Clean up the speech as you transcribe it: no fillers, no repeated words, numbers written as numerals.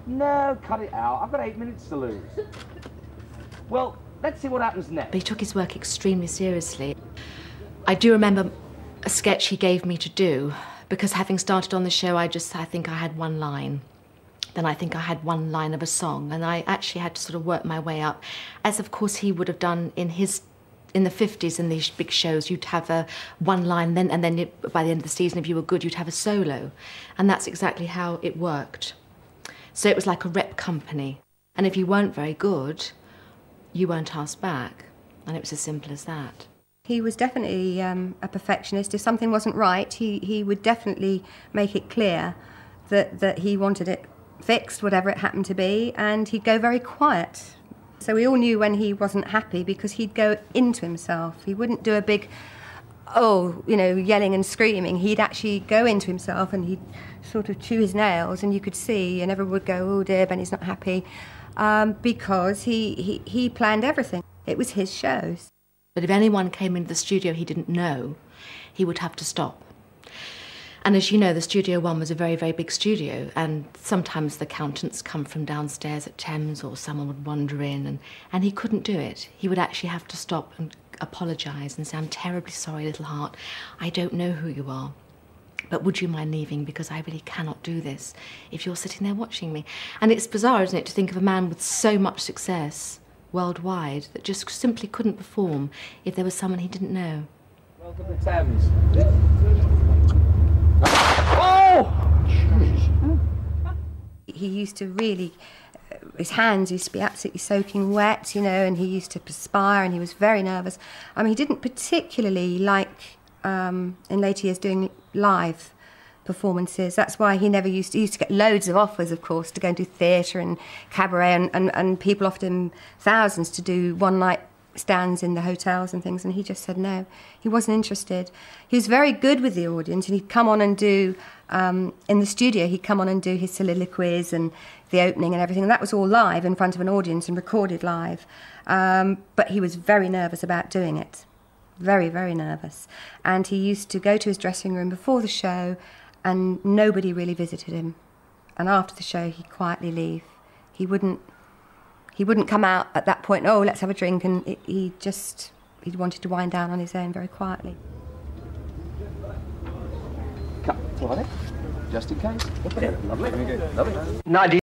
No, cut it out. I've got 8 minutes to lose. Well, let's see what happens next. But he took his work extremely seriously. I do remember a sketch he gave me to do, because having started on the show, I think I had one line. Then I think I had one line of a song, and I actually had to sort of work my way up, as of course he would have done in the 50s in these big shows. You'd have one line, and then by the end of the season, if you were good, you'd have a solo. And that's exactly how it worked. So it was like a rep company. And if you weren't very good, you weren't asked back. And it was as simple as that. He was definitely a perfectionist. If something wasn't right, he would definitely make it clear that he wanted it fixed, whatever it happened to be, and he'd go very quiet. So we all knew when he wasn't happy, because he'd go into himself. He wouldn't do a big, yelling and screaming. He'd actually go into himself and he'd sort of chew his nails, and you could see, and everyone would go, oh dear, Benny's not happy, because he planned everything. It was his shows. But if anyone came into the studio he didn't know, he would have to stop. And as you know, the Studio One was a very, very big studio, and sometimes the accountants come from downstairs at Thames, or someone would wander in, and he couldn't do it. He would actually have to stop and apologise and say, I'm terribly sorry, little heart. I don't know who you are, but would you mind leaving, because I really cannot do this if you're sitting there watching me. And it's bizarre, isn't it, to think of a man with so much success worldwide that just simply couldn't perform if there was someone he didn't know. Welcome to Thames. Oh! He used to really, his hands used to be absolutely soaking wet, and he used to perspire, and he was very nervous. I mean, he didn't particularly like, in later years, doing live performances. That's why he used to get loads of offers, of course, to go and do theatre and cabaret, and people offered him thousands to do one-night stands in the hotels and things, and he just said no. He wasn't interested. He was very good with the audience, and he'd come on and do, in the studio, he'd come on and do his soliloquies and the opening and everything, and that was all live in front of an audience and recorded live. But he was very nervous about doing it. Very, very nervous. And he used to go to his dressing room before the show, and nobody really visited him. And after the show, he'd quietly leave. He wouldn't come out at that point, oh, let's have a drink, and he wanted to wind down on his own very quietly. Cut, just in case. Lovely. Lovely.